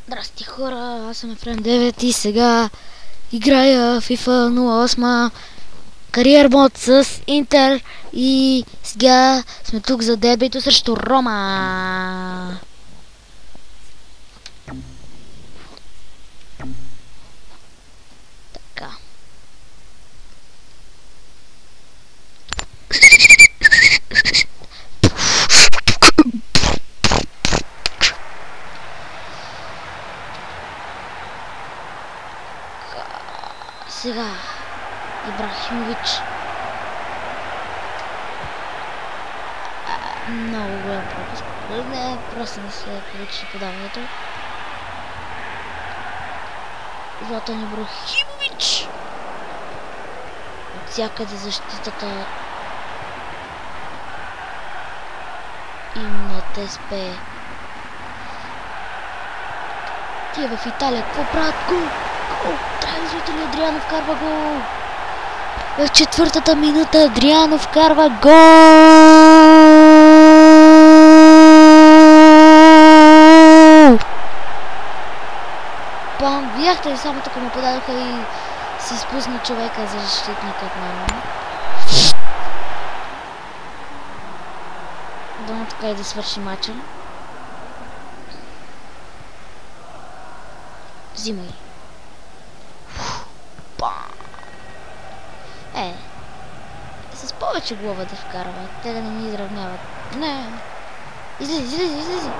Здрасти хора, аз съм Ефрем 9 и сега играя FIFA 08 кариер мод с Интер и сега сме тук за дербито срещу Рома. Така. Сега Ибрахимович. Много голям пропуск. Не, просто не се получи подаването. Златан Ибрахимович. От всякъде защитата им на ТСП. Тия в Италия какво правят? Гол! Гол! Трябва зрители, Адриано вкарва гол! В четвъртата минута Адриано вкарва гол! Бам! Видяхте ли, само тук му подадоха и си спусна човека за защитника отново. Дано така и да свърши матча. Взимай. С повече глава да вкарват. Те да не ни изравняват. Не. Излези.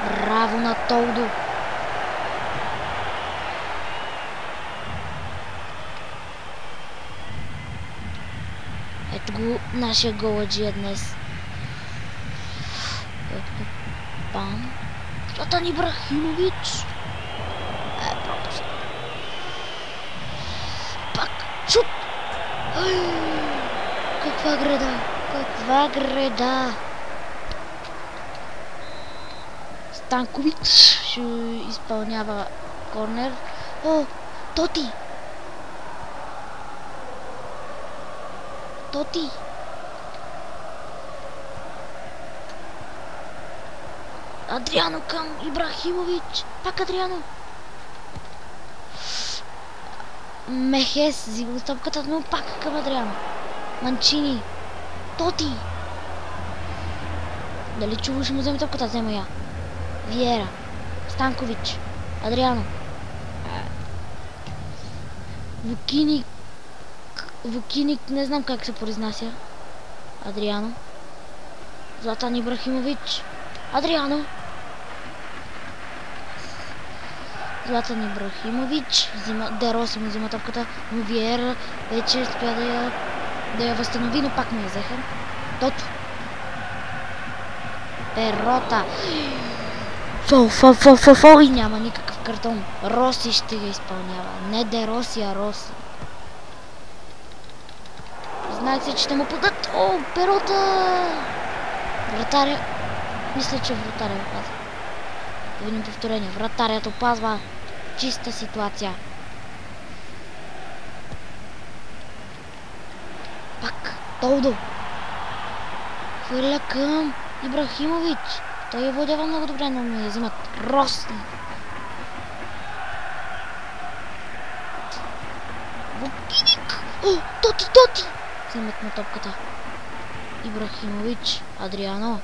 Браво на Толдо. Ето го нашия голаджия днес. Бам. Златан Ибрахимович. Пропуск. Пак. Шут. Каква греда. Станкович ще изпълнява корнер. О, Тоти. Адриано към Ибрахимович. Пак Адриано. Мехес взима стъпката, но пак към Адриано. Манчини. Тоти. Дали чуваш му вземе топката? Взема я. Виера. Станкович. Адриано. Вукиник, не знам как се произнася. Адриано. Златан Ибрахимович. Адриано. Златан Ибрахимович. Дероси му взима топката, но Виера вече успя да я възстанови, но пак не я взеха. Тото. Перота. Фол и няма никакъв картон. Роси ще го изпълнява. Не Дероси, а Роси. Знаех се, че ще му подат. О, Перота! Вратаря. Мисля, че вратаря опазва. Да видим повторение. Вратарят опазва. Чиста ситуация. Пак. Толдо. Хвърля към Ибрахимович. Той я владява много добре, но не я взимат. Роси. Вукиник. О, Тоти. Взимат на топката. Ибрахимович. Адриано.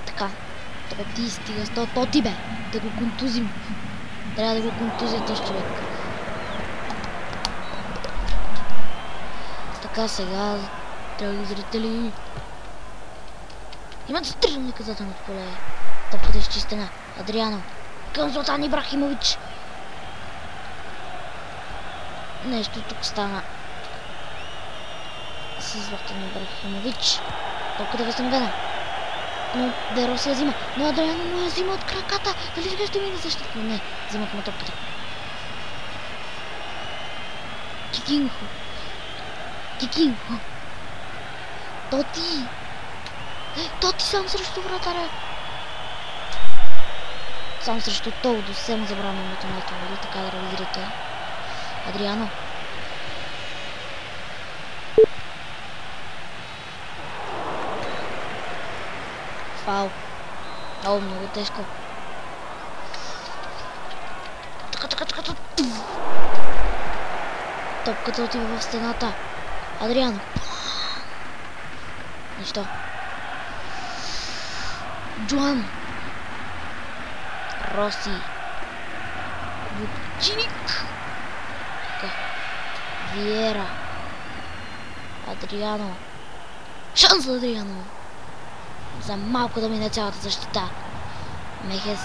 Така. Тебе ти стига с Тоти, бе. Да го контузим. Трябва да го контузия този човек. Така, сега, драги зрители, имат стрелно наказателното поле. Топката е изчистена. Адриано към Златан Ибрахимович. Нещо тук стана с Златан Ибрахимович. Топката е възстановена. Но Дероси я взима. Но Адриано му я взима от краката. Дали сега ще мине защитно? Не, взимат му топката. Кикинхо. Тоти сам срещу вратаря. Сам срещу Толдо. Съвсем забравям името на Толдо. Така да реагирате. Адриано. Фаул. О, много тежко. Така. Топката отива в стената. Адриано. Нищо. Джоан. Роси. Вучиник. Виера. Адриано. Шанс за Адриано. За малко да мине цялата защита. Мехес.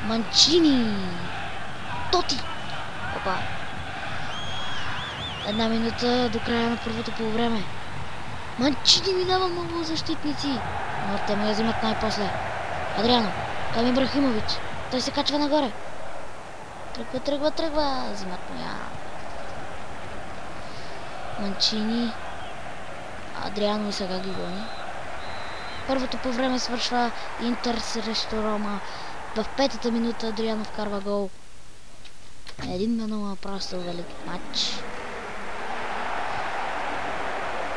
Манчини. Тоти. Опа. 1 минута до края на първото полувреме. Манчини минава много защитници. Но те му я взимат най-после. Адриано. Към Ибрахимович. Той се качва нагоре. Тръгва. Взимат му я. Манчини. Адриано и сега ги гони. Първото по време свършва Интер срещу Рома. В 5-та минута Адриано вкарва гол. 1-0, просто велик матч.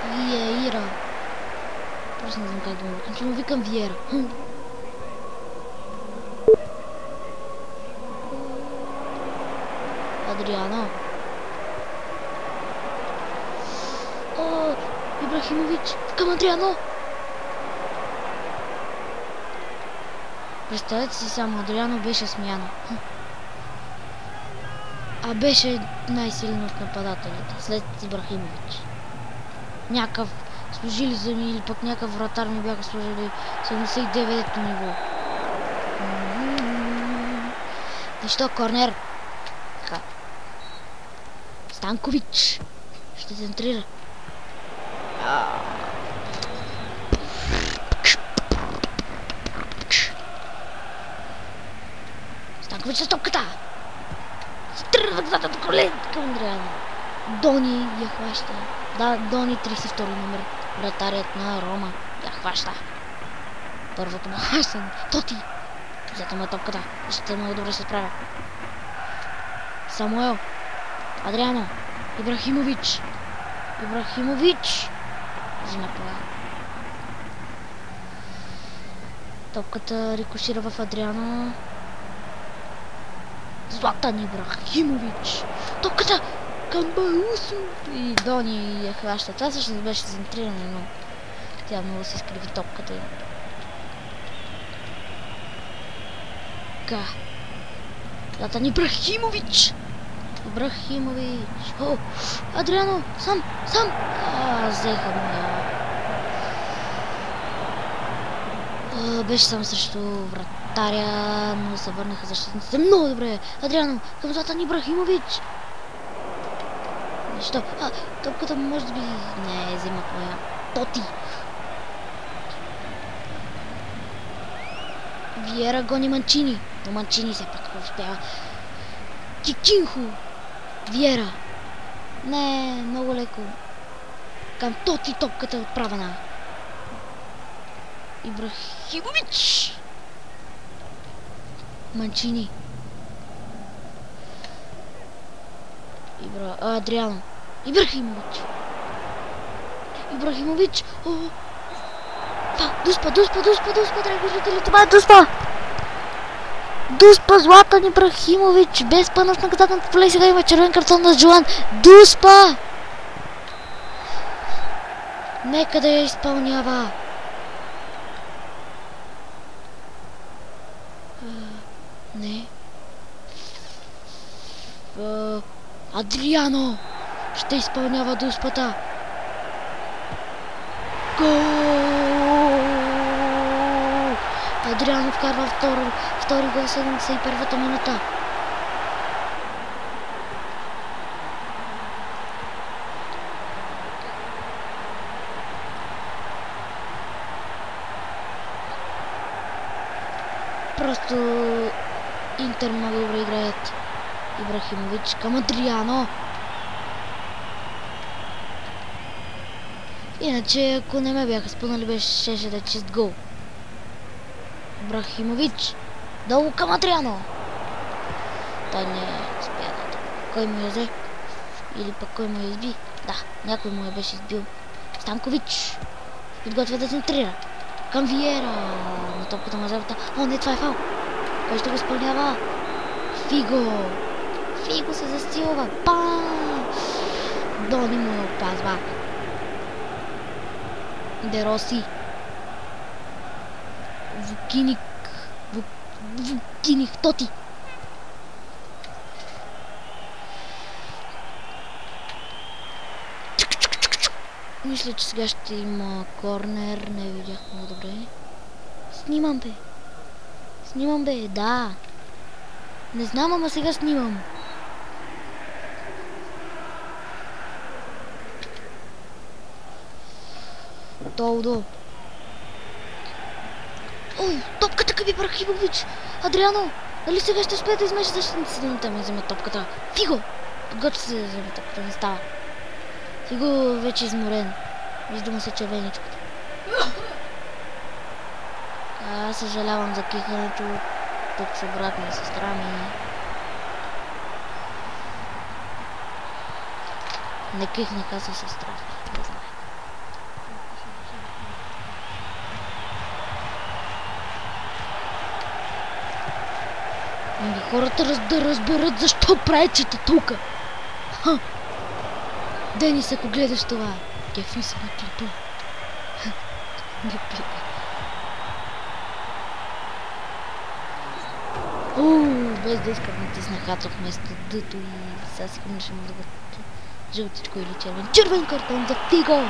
Виера. Просто не знам как да му викам. Ще му викам Виера. Адриано. О, Ибрахимович. Към Адриано. Представете си само, Адриано беше смяна. А беше най-силен от нападателите, след Ибрахимович. Някакъв служили за ми или пък някакъв вратар ми бяха сложили 79-то ниво. Нищо, корнер. Така. Станкович. Ще центрира. Станкович с топката. Стръва задата до колен към Адриано. Дони я хваща. Да, Дони 32 номер. Вратарят на Рома я хваща. Първото му хващане. Тоти. Взета му топката. Ще много добре се справя. Самуел. Адриано. Ибрахимович. Взима това. Топката рикошира в Адриано. Златан Ибрахимович. Топката към Баусу. И Дони я хваща. Това всъщност беше центриране, но тя много се изкриви топката. Така. Златан Ибрахимович. О, Адриано, сам. Взеха му я. Беше сам срещу вратаря, но се върнаха защитниците. Много добре. Адриано, към Златан Ибрахимович. Нищо. Топката може би не взимат моя. Тоти. Виера гони Манчини. Но Манчини се пак успява. Кичинхо. Виера. Не, много леко. Към Тоти топката е отправена. Ибрахимович. Манчини. Адриано. Ибрахимович. О! Дуспа, драги зрители, това е Дуспа! Златан Ибрахимович, без пъна в наказателното поле, сега има червен картон на Джоан. Дуспа! Нека да я изпълнява. Не. Адриано ще изпълнява Дуспата. Гол! Адриано вкарва втори гол, 71-та минута. Просто Интер много добре играят. Ибрахимович към Адриано. Иначе, ако не ме бяха спънали, щеше да е чист гол. Ибрахимович. Долу към Адриано. Той не успя да. Кой му я взе? Или пък кой му я изби? Да, някой му я беше избил. Станкович. Подготвя да центрира. към Виера. На топката на жабата. О, не, това е фал. Кой ще го изпълнява? Фиго. Фиго се застилва. Бам! Дони му не опазва. Дероси. Вукиник. Вукиник. Тоти. Мисля, че сега ще има корнер. Не видях много добре. Снимам бе, да. Не знам, ама сега снимам. Толдо. Ой, топката към Ибрахимович. Адриано, дали сега ще успее да измеше защитниците, но те ми вземе топката. Фиго! Подготвя се да вземе топката, не става. Фиго вече изморен. Вижда му се червеничката. Аз съжалявам за кихането. Тук са брат ми и сестра ми. Не кихнах, аз със сестра. Не знае. Хората да разберат защо правите тука. Денис, ако гледаш това, кефи се на клипа. Не клипа. Без да искам натиснах хацов вместо дъто и сега сигурно ще му дадат жълтичко или червен. Червен картон за Фиго!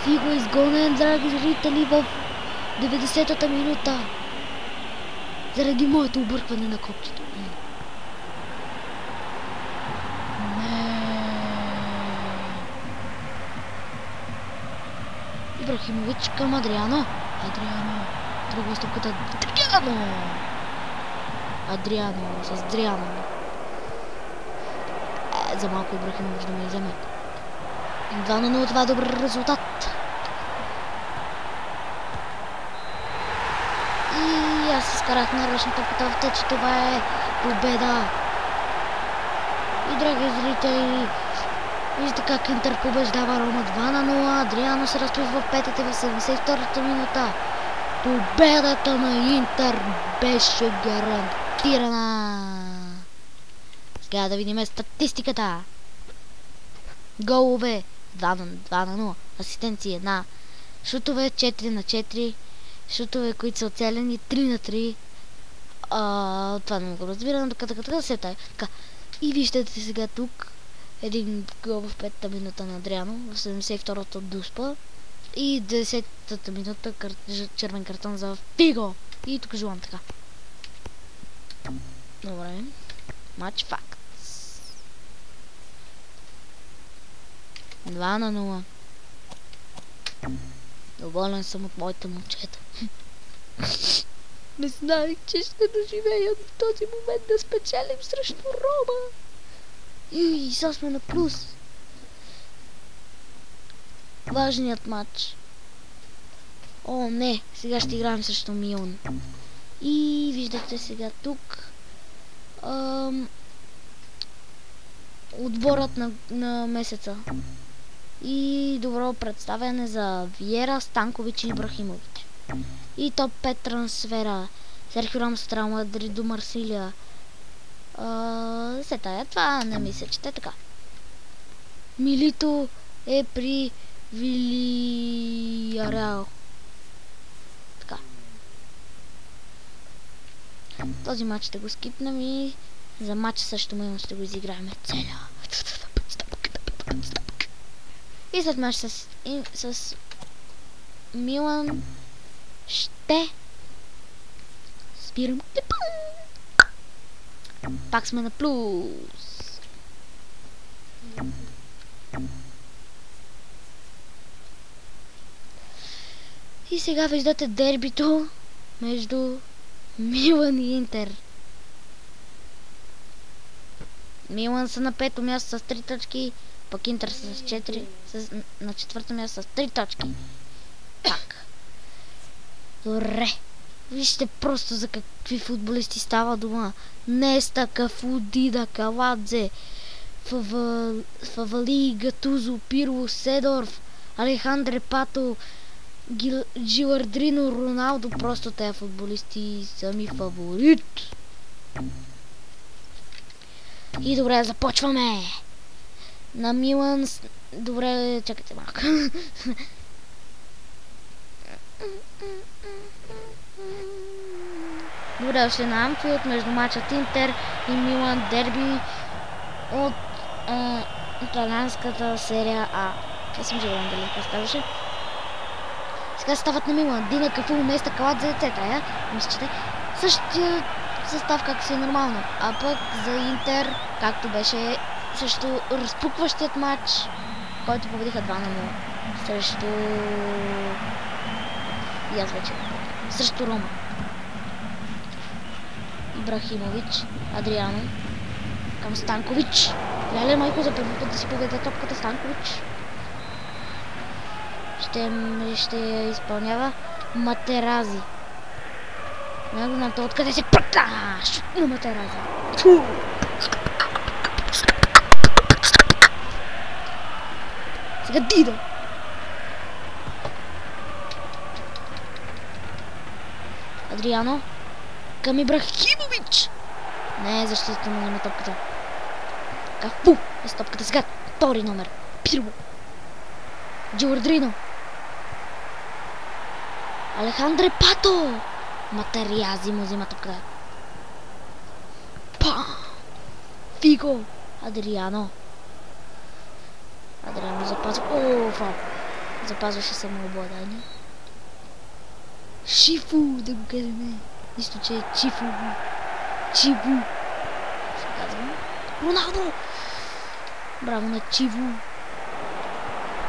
Фиго е изгонен, драги зрители, в 90-та минута. Заради моето объркване на копчето. Ибрахимович към Адриано. Друга стопката. Адриано с Дриано. За малко Ибрахимович да ме вземе. 2-0, това е добър резултат. И аз изкарах наръчно топката в тъч, това е победа. И драги зрители, вижте как Интер побеждава Рома 2-0. Адриано се разпива в петата в 72-та минута. Победата на Интер беше гарантирана. Сега да видим статистиката. Голове 2-0. Асистенции 1. Шутове 4-4. Шутове, които са оцелени 3-3. Това не мога да разбирам. Така се тая. И виждате сега тук един гол в 5-та минута на Адриано, в 72-та Дуспа и 10-та минута червен картон за Фиго. И тук желам така. Добре. Матч факт. 2-0. Доволен съм от моите момчета. Не знаех, че ще доживея в този момент да спечелим срещу Рома. И сега сме на плюс. Важният матч. О, не, сега ще играем срещу Милан. И виждате сега тук отборът на месеца. И добро представяне за Виера, Станкович и Ибрахимович. И топ 5 трансфера. Серхио Рамос от Реал Мадрид до Марсилия. Това не ми се чете така. Милито е при Вилияреал. Така. Този матч ще го скипнем и за матча също Милан ще го изиграем целя. И след матч с Милан ще спирам клипа. Пак сме на плюс. И сега виждате дербито между Милан и Интер. Милан са на 5-то място с 3 точки, пък Интер са с 4, на 4-то място с 3 точки. Пак. Добре. Вижте просто за какви футболисти става дума. Неста, Кафудида, Каладзе, Фавали, Гатузо, Пирло, Седорф, Алехандре Пато, Джилардино, Роналдо, просто тези футболисти са ми фаворит. И добре, започваме. На Милан... Добре, чакайте малко. Добре, още на Анфилд, между матчът Интер и Милан, дерби от италианската серия А. Не съм сигурен дали това ставаше. Сега стават на Милан. Дина, Кафу, Неста, Каладзе, etc. Мисля, че същия състав, както си е нормално. А пък за Интер, както беше също разпукващият матч, който победиха 2-0 срещу... И аз вече. Срещу Рома. Ибрахимович, Адриано, към Станкович. Леле, майко, за първи път да си поведе топката Станкович. Ще я изпълнява Матерази. Не го знам то откъде се пръкта! Шутна Матерази. Сега Дида. Адриано. Към Ибрахимович. Не, защитата му няма топката. Кафу е с топката сега. Втори номер. Пирво. Джилардино. Алехандре Пато. Материази му взима топката. Па! Фиго. Адриано. Адриано запазва. О, фал. Запазваше самообладание. Шифу, да го кажем. Нищо, че е Чифу. Чиву. Ще казвам. Роналдо! Браво на Чиву.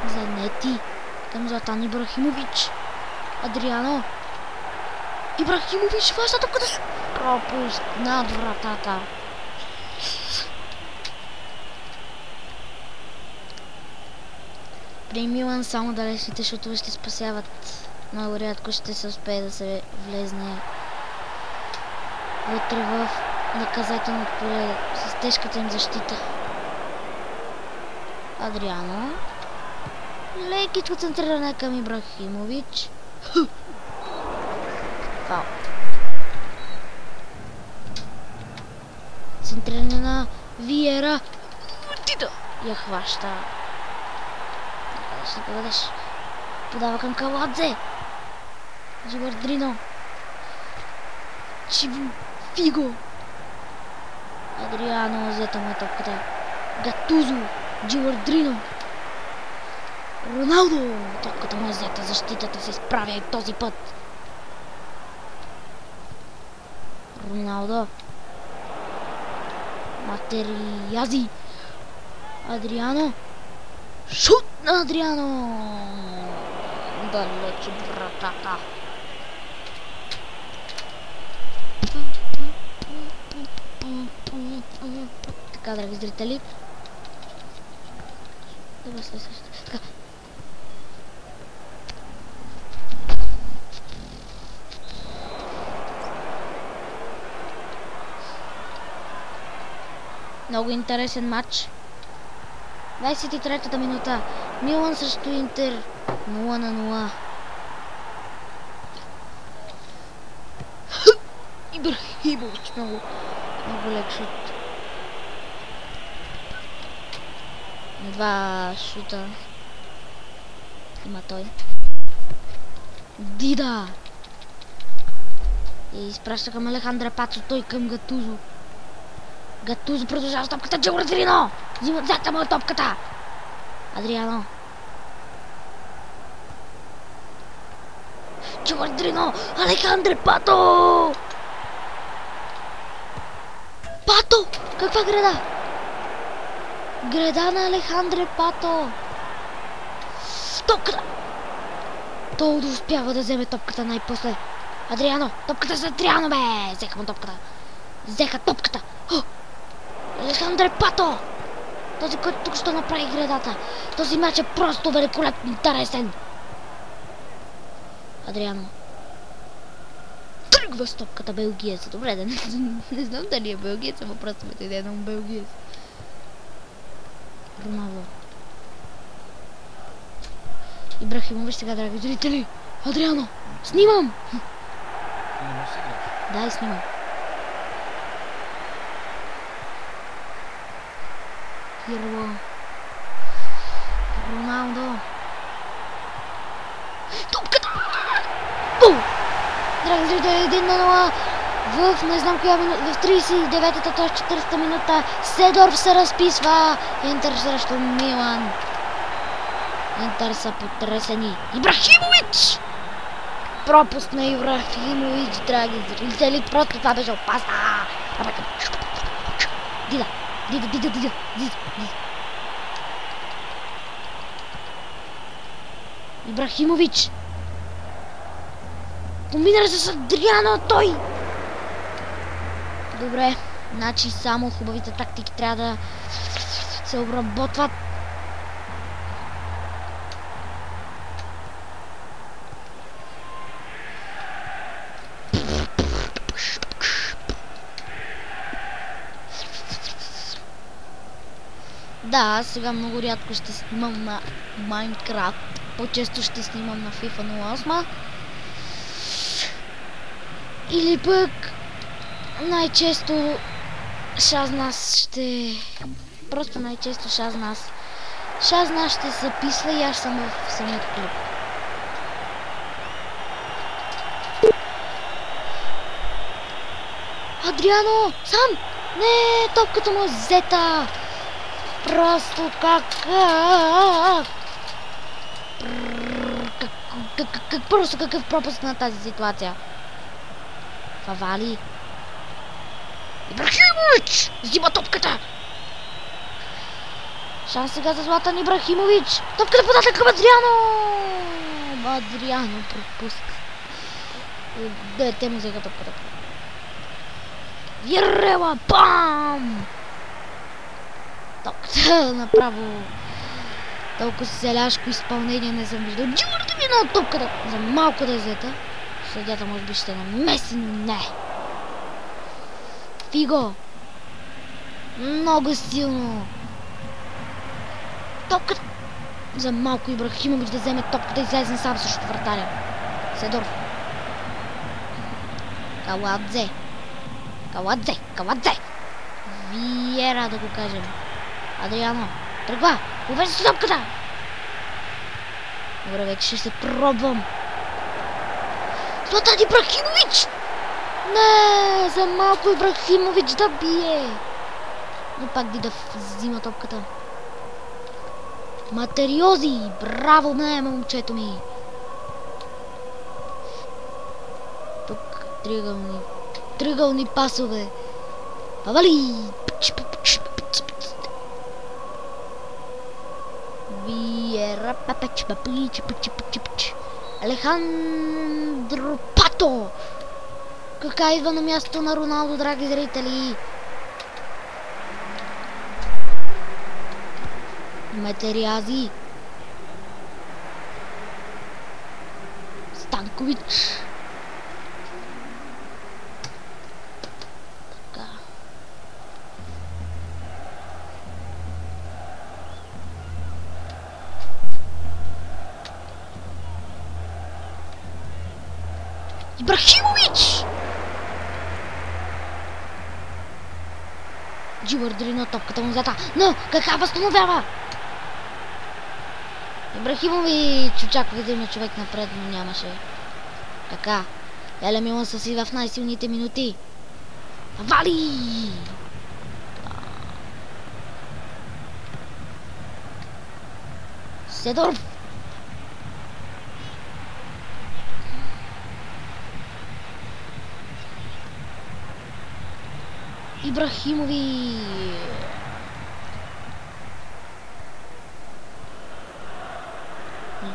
Занети. Към Златан Ибрахимович. Адриано. Ибрахимович хваща топката с пропуск над вратата. При Милан само далечните шутове ще спасяват. Много рядко ще се успее да се влезне вътре в наказателното поле с тежката им защита. Адриано. Лекичко центриране към Ибрахимович. Фау. Центриране на Виера. Тита. Я хваща. Ще подадеш. Подава към Каладзе. Джилардино. Чиву. Фиго. Адриано взета му топката. Гатузо. Джилардино. Роналдо. Топката му е взета. Защитата се справя и този път. Роналдо. Материази. Адриано. Шут на Адриано. Далеч от вратата. Така, драги зрители. Добре, следващото. Така. Много интересен матч. 23-та минута. Милан срещу Интер. 0-0. Ибрахимович. Много лек шут. Два шута има той. Дида. И изпраща към Алехандре Пато, той към Гатузо. Гатузо продължава с топката. Джилардино. Взета му топката. Адриано. Джилардино. Алехандре Пато. Пато. Каква града? Града на Алехандре Пато. Топката. Той успява да вземе топката най-после. Адриано. Топката за Адриано, бе. Взеха му топката. Взеха топката. Алехандре Пато. Този, който тук ще направи градата. Този матч е просто великолепно интересен. Адриано. Тръгва с топката белгиец. Добре, да не знам дали е белгиец, ама просто ме дойде едно белгиец. Роналдо. Ибрахимович сега, драги зрители. Адриано, снимам! Да, и снимам. Хирло. Роналдо. Топката! Драги зрители, 1-0 в не знам коя минута, в 39-та, т.е. 40-та минута. Седорф се разписва. Интер срещу Милан. Интер са потресени. Ибрахимович! Пропуск на Ибрахимович, драги зрители. Просто това беше опасно. Дида. Ибрахимович! Комбинира се с Адриано, той! Добре, значи само хубавите тактики трябва да се обработват. Да, сега много рядко ще снимам на Minecraft. По-често ще снимам на FIFA 08. Или пък най-често Шазнас ще... Просто най-често Шазнас ще записва и аз съм в самият клуб. Адриано! Сам! Не, топката му взета! Просто просто какъв пропуск на тази ситуация. Фавали. Ибрахимович! Взима топката! Шанс сега за Златан Ибрахимович! Топката подата към Адриано! Адриано пропуска. Те му взеха топката. Вирела! Бам! Топката направо толкова селяшко изпълнение не съм виждал. Джурди ми на топката! За малко да е взета. Съдята може би ще намеси, но не. Фиго! Много силно! Топката! За малко Ибрахимович да вземе топката и излезе сам срещу вратаря. Седорф. Каладзе! Виера да го кажем. Адриано, тръгва! Увежда си топката! Добре, вече ще се пробвам. Златан Ибрахимович! Не, за малко Ибрахимович да бие. Но пак Дида взима топката. Материози! Браво, момчето ми! Тук триъгълни пасове. Павали! Виера, Алехандро Пато! Кака идва на място на Роналдо, драги зрители? Материази. Станкович. Така. Ибрахимович! Дживърдри на топката му взета. Но кака възстановява? Ибрахимович очаквах да има човек напред, но нямаше. Така. Еле Милан са си в най-силните минути. Вали! Седорф! Ибрахимови!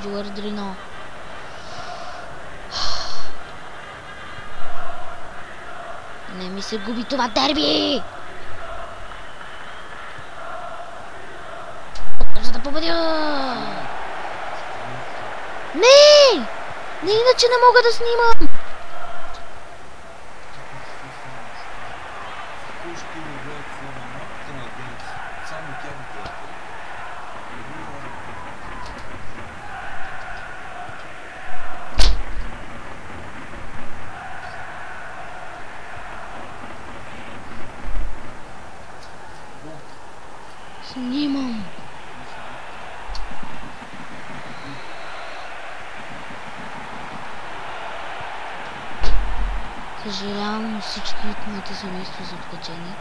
Джуардрино. Не ми се губи това дерби! За да победя! Не! Не, иначе не мога да снимам! Съжалявам, но всички от моите семейство са откачени.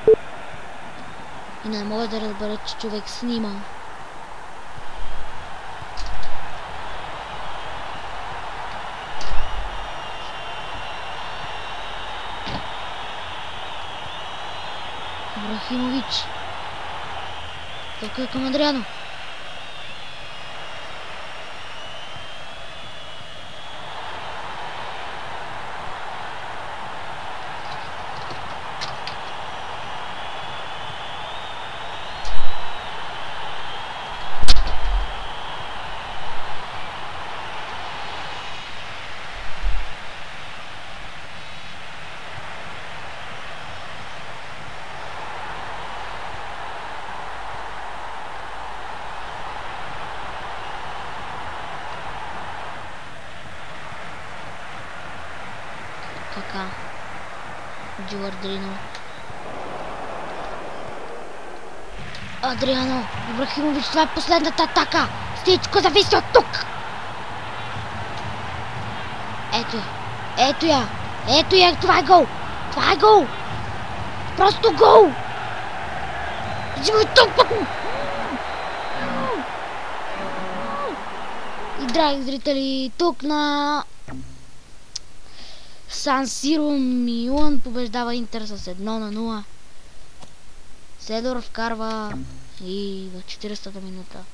И не мога да разбера, че човек снима. Ибрахимович. Тук е към Адриано. Така. Джуардрино. Адриано. Ибрахимович, това е последната атака. Всичко зависи от тук. Ето я. Ето я. Ето я. Това е гол. Това е гол. Просто гол. И драги зрители, тук на Сан Сиро Милан побеждава Интер с 1-0. Седор вкарва и в 40-та минута.